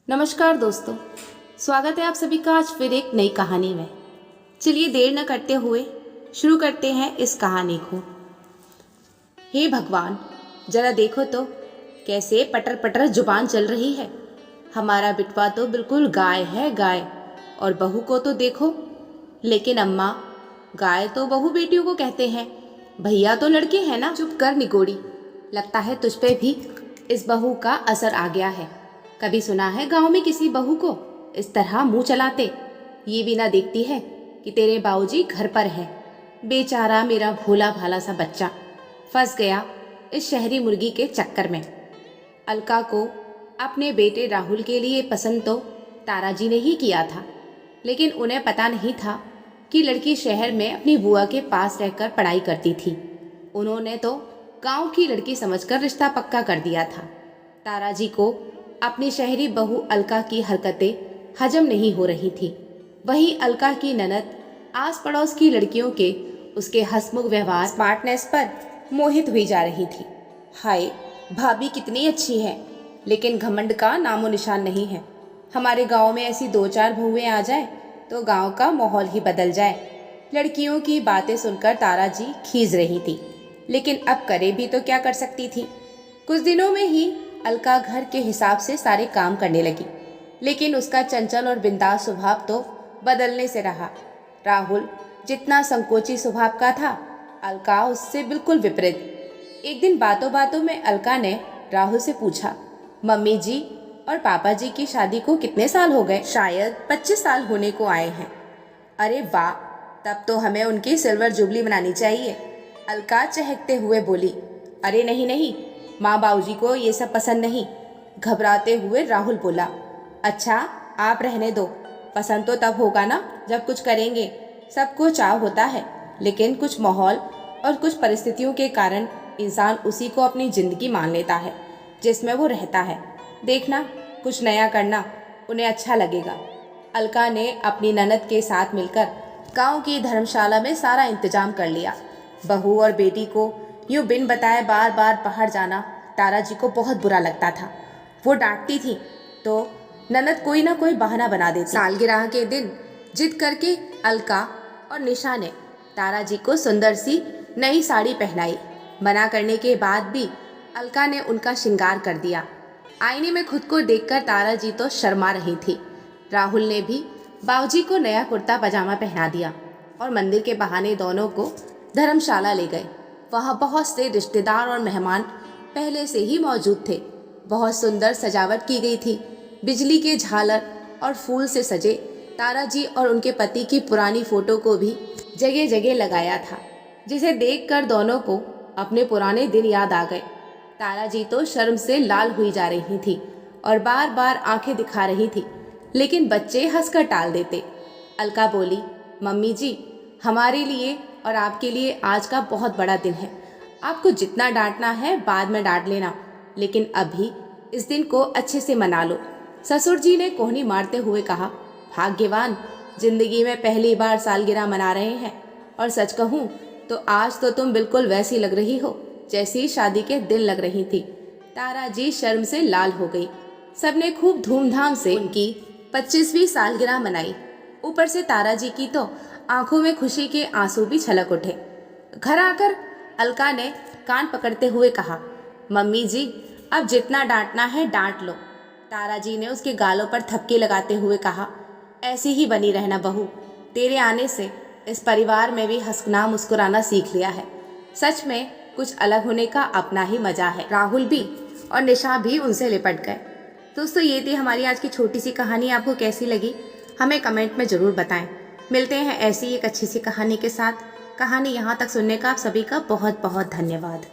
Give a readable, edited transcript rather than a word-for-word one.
नमस्कार दोस्तों, स्वागत है आप सभी का आज फिर एक नई कहानी में। चलिए देर न करते हुए शुरू करते हैं इस कहानी को। हे भगवान, जरा देखो तो कैसे पटर पटर जुबान चल रही है। हमारा बिटवा तो बिल्कुल गाय है गाय, और बहू को तो देखो। लेकिन अम्मा, गाय तो बहू बेटियों को कहते हैं, भैया तो लड़के हैं ना। चुप कर निगोड़ी, लगता है तुझ पे भी इस बहू का असर आ गया है। कभी सुना है गांव में किसी बहू को इस तरह मुंह चलाते? ये भी ना देखती है कि तेरे बाबूजी घर पर है। बेचारा मेरा भोला भाला सा बच्चा फंस गया इस शहरी मुर्गी के चक्कर में। अलका को अपने बेटे राहुल के लिए पसंद तो ताराजी ने ही किया था, लेकिन उन्हें पता नहीं था कि लड़की शहर में अपनी बुआ के पास रहकर पढ़ाई करती थी। उन्होंने तो गांव की लड़की समझकर रिश्ता पक्का कर दिया था। ताराजी को अपनी शहरी बहू अलका की हरकतें हजम नहीं हो रही थी। वहीं अलका की ननद आस पड़ोस की लड़कियों के उसके हंसमुख व्यवहार, स्मार्टनेस पर मोहित हुई जा रही थी। हाय, भाभी कितनी अच्छी है, लेकिन घमंड का नामो निशान नहीं है। हमारे गांव में ऐसी 2-4 बहुएं आ जाए तो गांव का माहौल ही बदल जाए। लड़कियों की बातें सुनकर ताराजी खींच रही थी, लेकिन अब करे भी तो क्या कर सकती थी। कुछ दिनों में ही अलका घर के हिसाब से सारे काम करने लगी, लेकिन उसका चंचल और बिंदास स्वभाव तो बदलने से रहा। राहुल जितना संकोची स्वभाव का था, अलका उससे बिल्कुल विपरीत। एक दिन बातों बातों में अलका ने राहुल से पूछा, मम्मी जी और पापा जी की शादी को कितने साल हो गए? शायद 25 साल होने को आए हैं। अरे वाह, तब तो हमें उनकी सिल्वर जुबली मनानी चाहिए। अलका चहकते हुए बोली। अरे नहीं नहीं, माँ बाबूजी को ये सब पसंद नहीं। घबराते हुए राहुल बोला। अच्छा, आप रहने दो, पसंद तो तब होगा ना जब कुछ करेंगे। सबको चाव होता है, लेकिन कुछ माहौल और कुछ परिस्थितियों के कारण इंसान उसी को अपनी जिंदगी मान लेता है जिसमें वो रहता है। देखना, कुछ नया करना, उन्हें अच्छा लगेगा। अलका ने अपनी ननद के साथ मिलकर गांव की धर्मशाला में सारा इंतजाम कर लिया। बहू और बेटी को यूँ बिन बताए बार बार बाहर जाना ताराजी को बहुत बुरा लगता था। वो डांटती थी तो ननद कोई ना कोई बहाना बना देती। सालगिरह के दिन जिद करके अलका और निशा ने ताराजी को सुंदर सी नई साड़ी पहनाई। मना करने के बाद भी अलका ने उनका श्रृंगार कर दिया। आईने में खुद को देखकर ताराजी तो शर्मा रही थी। राहुल ने भी बाबूजी को नया कुर्ता पजामा पहना दिया और मंदिर के बहाने दोनों को धर्मशाला ले गए। वहाँ बहुत से रिश्तेदार और मेहमान पहले से ही मौजूद थे। बहुत सुंदर सजावट की गई थी। बिजली के झालर और फूल से सजे ताराजी और उनके पति की पुरानी फोटो को भी जगह जगह लगाया था, जिसे देखकर दोनों को अपने पुराने दिन याद आ गए। ताराजी तो शर्म से लाल हुई जा रही थी और बार बार आंखें दिखा रही थी, लेकिन बच्चे हंसकर टाल देते। अलका बोली, मम्मी जी, हमारे लिए और आपके लिए आज का बहुत बड़ा दिन है। आपको जितना डांटना है बाद में डांट लेना, लेकिन अभी इस दिन को अच्छे से मना लो। ससुर जी ने कोहनी मारते हुए कहा। भाग्यवान, जिंदगी में पहली बार सालगिरह मना रहे हैं, और सच कहूँ तो आज तो तुम बिल्कुल वैसी लग रही हो जैसी शादी के दिन लग रही थी। ताराजी शर्म से लाल हो गई। सबने खूब धूमधाम से उनकी 25वीं सालगिरह मनाई। ऊपर से ताराजी की तो आंखों में खुशी के आंसू भी छलक उठे। घर आकर अलका ने कान पकड़ते हुए कहा, मम्मी जी, अब जितना डांटना है डांट लो। ताराजी ने उसके गालों पर थपकी लगाते हुए कहा, ऐसी ही बनी रहना बहू। तेरे आने से इस परिवार में भी हंसना मुस्कुराना सीख लिया है। सच में कुछ अलग होने का अपना ही मजा है। राहुल भी और निशा भी उनसे लिपट गए। दोस्तों, ये थी हमारी आज की छोटी सी कहानी। आपको कैसी लगी हमें कमेंट में ज़रूर बताएं। मिलते हैं ऐसी एक अच्छी सी कहानी के साथ। कहानी यहाँ तक सुनने का आप सभी का बहुत बहुत धन्यवाद।